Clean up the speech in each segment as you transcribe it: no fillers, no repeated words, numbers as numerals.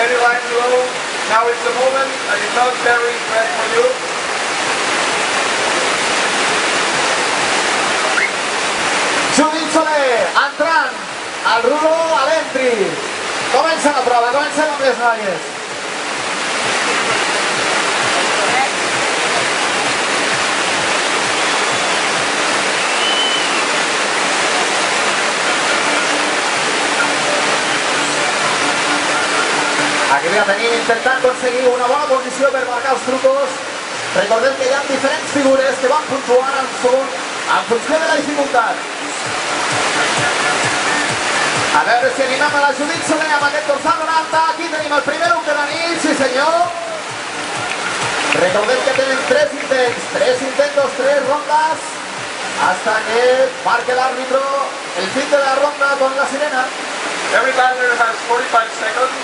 Very line low. Now it's the moment, and it's not very bad for you. Judit Soler, entrant, el Rulo a l'entry. Comença la prova, comencem amb les noies. Aquí la tenim intentant aconseguir una bona posició per marcar els trucos. Recordem que hi ha diferents figures que van puntuant en funció de la dificultat. A veure si animem a la Judit Soler amb aquest dorsal 90. Aquí tenim el primer look de la nit, sí senyor. Recordem que tenen 3 intentos, 3 rondas, hasta que marque el árbitro el fin de la ronda con la sirena. Every battler has 45 seconds.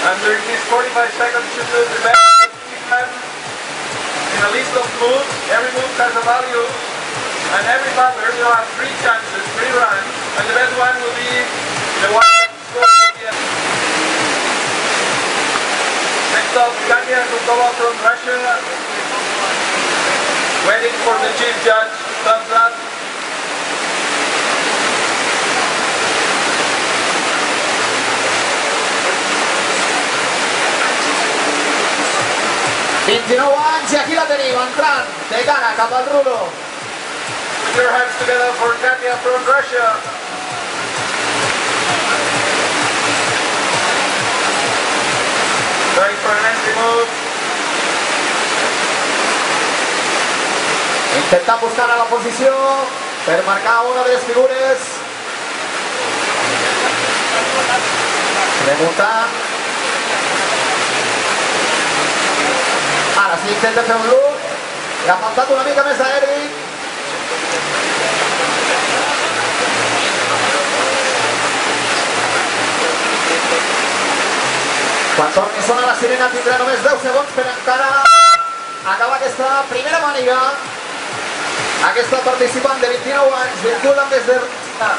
And during these 45 seconds you do the best that you can in a list of moves. Every move has a value, and every battler will have 3 chances, 3 runs, and the best one will be the one that scores at the end. Next up, Kanya Kukova from Russia, waiting for the chief judge, thumbs up. anys i aquí la tenim, entrant de cara cap al Rulo. Put your hands together for Kanya from Russia. Going for an entry move. Intentant buscar a la posició per marcar una de les figures. Remuntant. Ara sí intenta fer un look. Li ha faltat una mica més d'aeri. Quan torni a sonar la sirena tindrà només 10 segons per encara acabar aquesta primera màniga. Aquesta participant de 29 anys, 21 anys des de Rússia.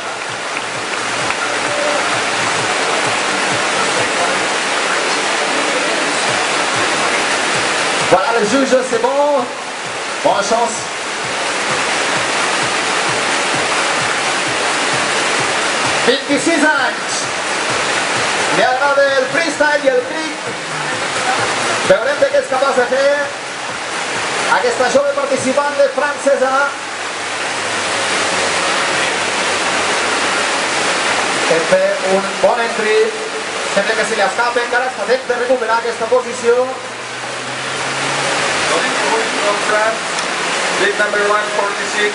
Voilà le juge, c'est bon. Bonne chance. «26 anys. Li agrada el freestyle i el trick. Veurem de què és capaç de fer aquesta jove participant de francesa. Que té un bon entry. Sembla que se li escapa, encara està temps de recuperar aquesta posició. From France, big number 146.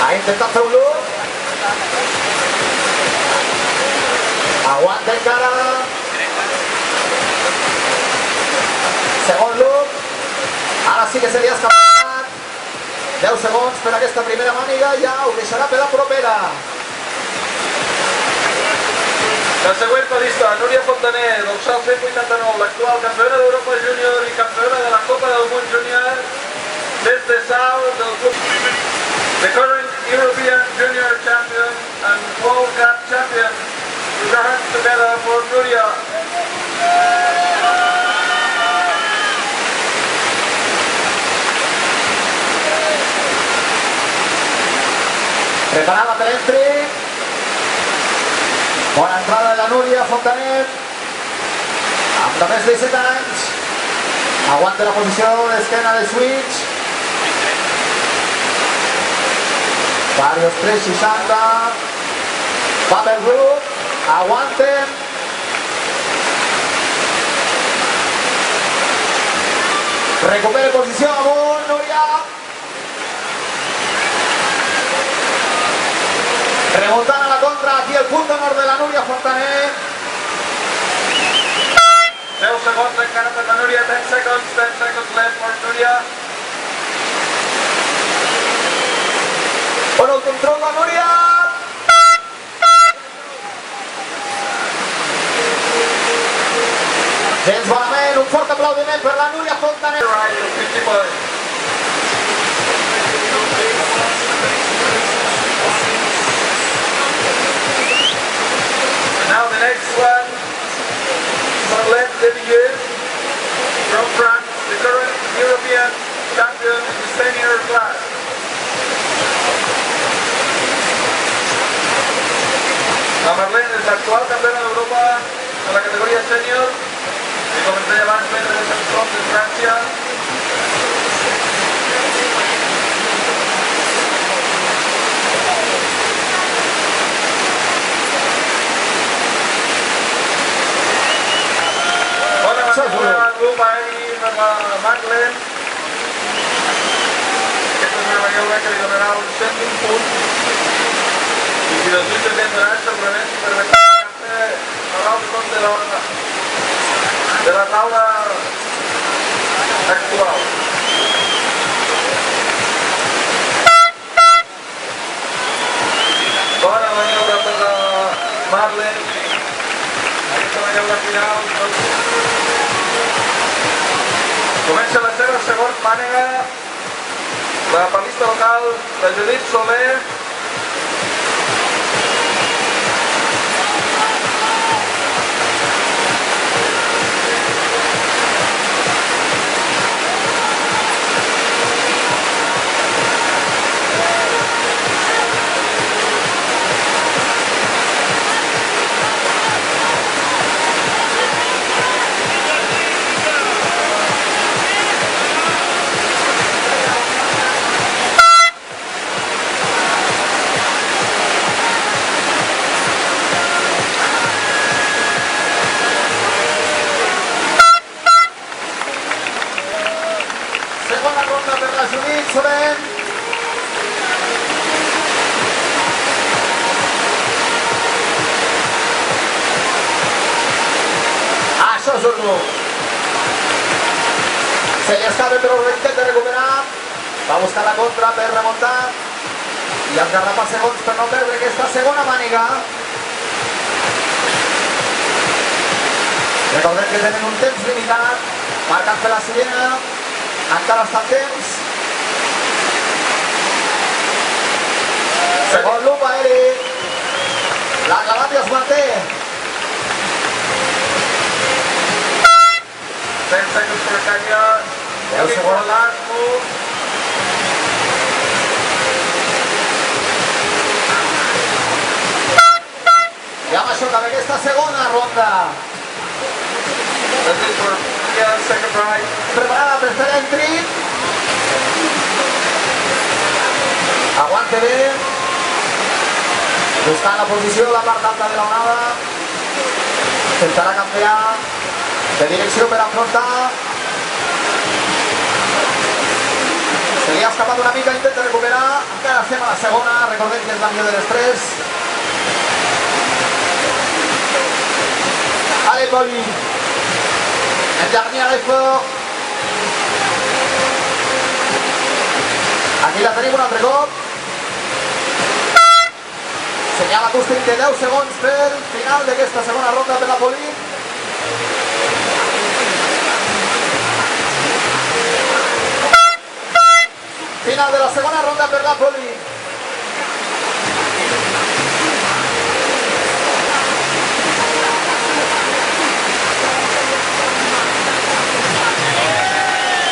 Ha intentat fer un look. Aguanta encara. Segon look. Ara sí que se li ha escapat. 10 segons per aquesta primera màniga. Ja ho deixarà per la propera. La següent pedista, Núria Fontaner, dorsal 189, l'actual campiona d'Europa Júnior i campiona de la Copa del Món Júnior des de Sau del club. The current European Junior Champion and World Cup Champion. Put your hands together for Núria. Preparada per l'entry. Bona entrada de la Núria Fontaner, amb només 17 anys. Aguanta la posició d'esquena de switch. Varios 360. Va per grup. Aguanten. Recupera posició amunt, Núria. Remuntant a la contra, aquí el punt d'honor de la Núria Fontaner. 10 segons encara per la Núria, 10 seconds left for Núria. Bueno, el control la Núria. Gens bonament, un fort aplaudiment per la Núria Fontaner. Right, 50 points. categoria sènior, i com ens deia abans, Pedro de Sanson de França. Bona maniobra del grup aeri per la Maglen. Aquesta és una maniobra que li donarà un 101 punts. I si les lluites ben donats, segurament si permet a l'altre tot de la taula actual. Bona maniobra per la Madlen. Aquesta maniobra final. Comença la seva segona mànega. La palista local, la Judit Soler. Segona ronda per la Judit Soler. Això és un no. Se li escapa però intenta recuperar. Va buscar la contra per remuntar. I esgarrapar segons per no perdre aquesta segona màniga. Recordem que tenen un temps limitat. Marcant per la sirena. Encara està el temps. Segon loop aeri. L'acabat i es manté. 10 seconds per Kenya. 10 segons. Last move. I amb això acaba aquesta segona ronda. This is for second prize. Preparada per fer entry. Aguante bé. Buscant la posició de la part alta de l'onada. Intentarà canviar de direcció per afrontar. Se li ha escapat una mica, intenta recuperar. Encara estem a la segona. Recordem que és la millor de les tres. Allez, Poli. Un dernier effort. Aquí la tenim un altre cop. Senyal acústic de 10 segons per final d'aquesta segona ronda per la Poli. Final de la segona ronda per la Poli.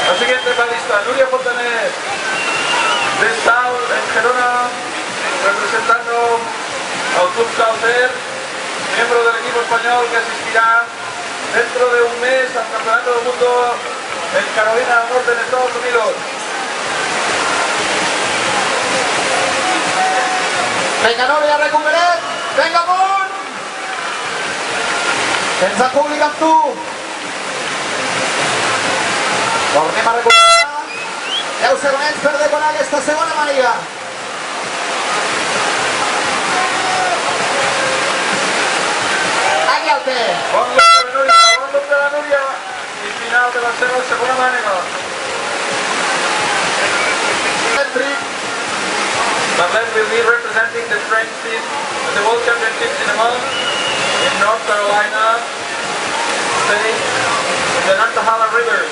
La siguiente palista, Nuria Fontanet, de Sal, en Gerona, representando al Club Salter, miembro del equipo español que asistirá dentro de un mes al Campeonato del Mundo en Carolina del Norte, en Estados Unidos. Vinga, Núria, recuperem. Vinga, amunt. Tens el públic amb tu. Tornem a recuperar. 10 segons per decorar aquesta segona màniga. Aquí el té. Bon look de la Núria i final de la seva segona màniga. Marlene will be representing the French team at the World Championships in a month in North Carolina State in the Nantahala River.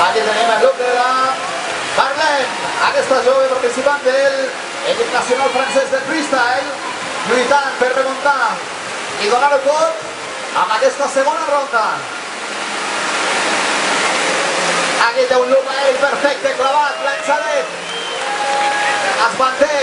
Aquí tenim el look de la Marlene, aquesta jove participant del equip nacional francès de freestyle, lluitant per remuntar i donar el tot amb aquesta segona ronda. Aquí té un loop aeri perfecte, clavat, llançadet. Es manté.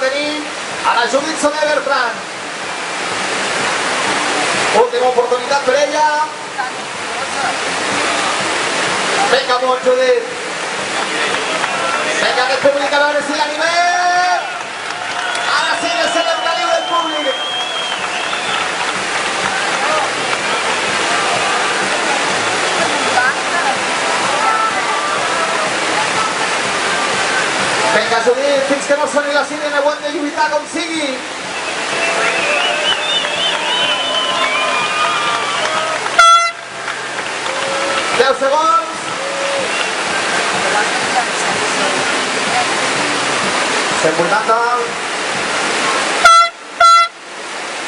tenim a la Judit Soler Bertran. Última oportunitat per ella. Vinga, amunt, Judit. Vinga, aquest públic, a veure si l'animem. Ara sí que se l'entraliu del públic. Vinga, Judit, fins que no soni la sirena ho hem de lluitar com sigui. Segons.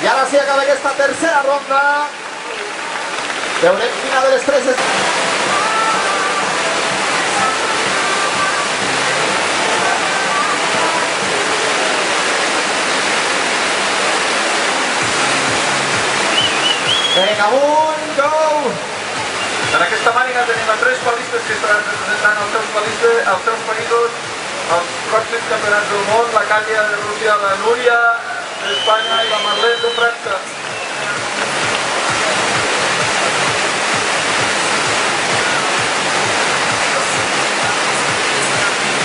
I ara sí acaba aquesta tercera ronda. Veurem quina de les tres és... Vinga, amunt, go! En aquesta màniga tenim a 3 palistes que estaran representant els seus països als pròxims campionats del món, la Kàtia de Rússia, la Núria d'Espanya i la Marlene de França.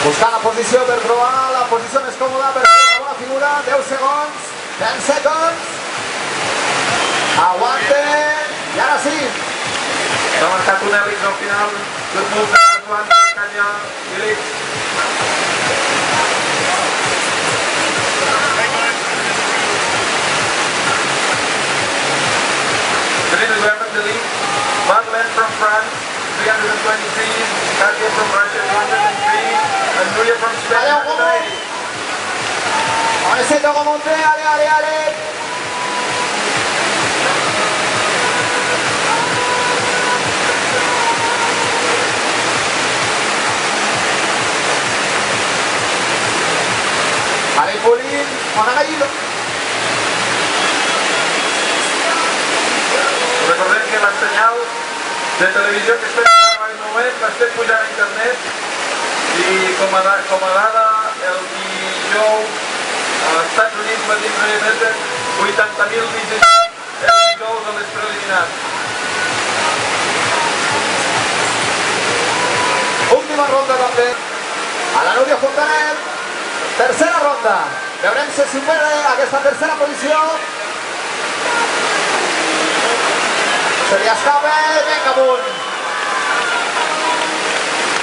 Buscant la posició per trobar la posició més còmoda per fer una bona figura. 10 segons, 10 seconds. Aguanten, i ara sí. S'ha marcat un hèlix al final, tot molt de Joan, Canya i Lix. Tenim el weapon de Lix, Madeleine from France, 323, Katia from Russia, 203, and Nuria from Spain, 190. On essaie de remonter, allez. Allez, Pauline, on arrive. Recordem que la senyal de televisió que estem en aquest moment l'estem pujant a internet i com a dada el dijous als Estats Units matins no hi emeten 80.000 visitants el dijous a les preliminars. Última ronda també a la Núria Fontanet. Tercera ronda. Veurem si supera aquesta tercera posició. Se li escapa, vinga amunt.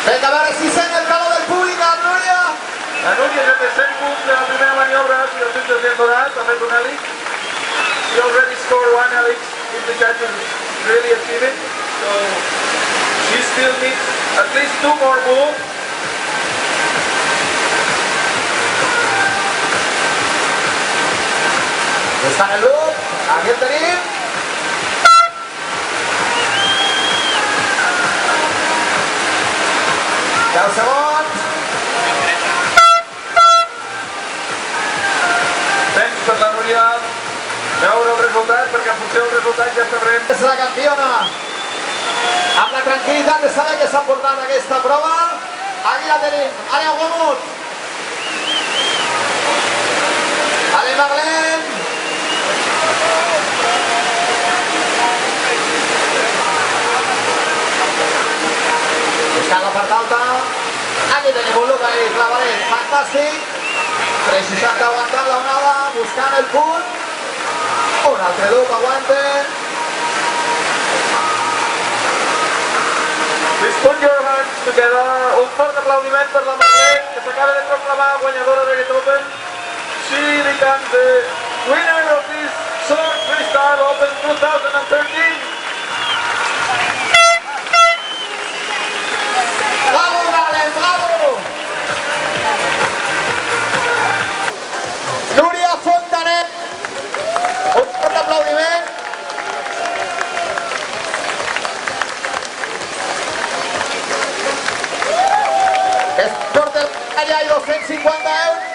Vinga, a veure si sent el calor del públic, la Núria. La Núria ja té 100 punts de la primera maniobra, si els jutges li han donat, ha fet un hèlix. She already scored one hèlix if the judges really achieve it. So she still needs at least 2 more moves. Està en el loop, aquí el tenim. Deu segons. Temps per la Núria veure el resultat, perquè en funció del resultat ja sabrem. És la campiona. Amb la tranquil·litat de saber que s'ha portat aquesta prova. Aquí la tenim. Allez, Guamut. Allez, Marlene. Buscant la part alta. Aquí tenim un look ahí, clavadet, fantàstic. 360 aguantant la onada, buscant el punt. Un altre look, aguanten. Please put your hands together. Un fort aplaudiment per la Marlene, que s'acaba de proclamar guanyadora d'aquest Open. She becomes the winner of this Sword Freestyle Open 2013. Bravo, Marlene, bravo! Núria Fontanet. Un fort aplaudiment. Es porta allà i 250 euros.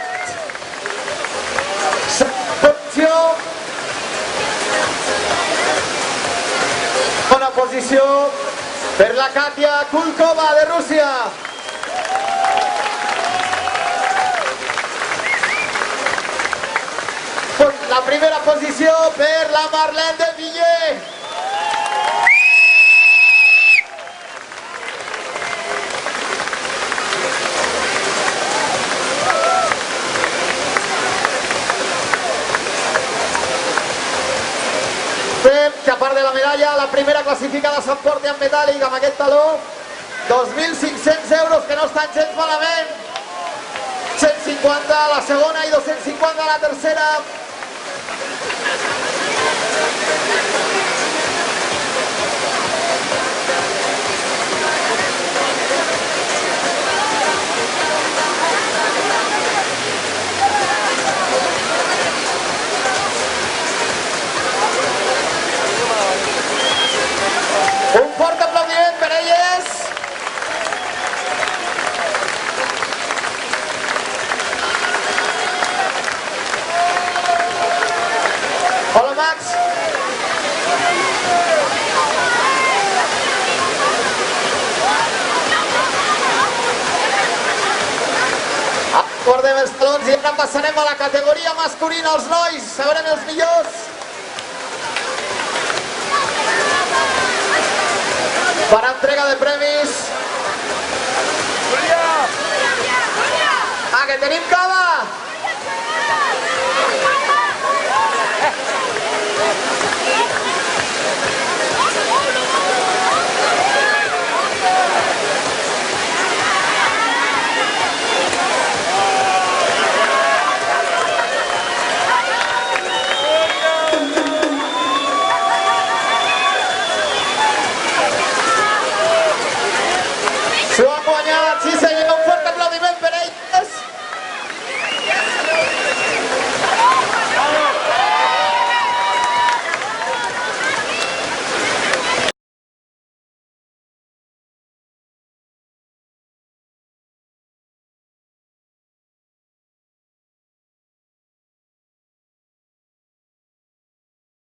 Bona posició per la Katia Kulkova de Rússia. La primera posició per la Marlene de Villiers. Fem que a part de la medalla, la primera classificada s'emporti en metàl·lic amb aquest taló 2.500 euros, que no estan gens malament. 150 a la segona i 250 a la tercera. Un fort aplaudiment per elles. Hola, Max. Guardem els talons i ara passarem a la categoria masculina, els nois. Sabrem els millors. Per entrega de premis. Ah, que tenim cava!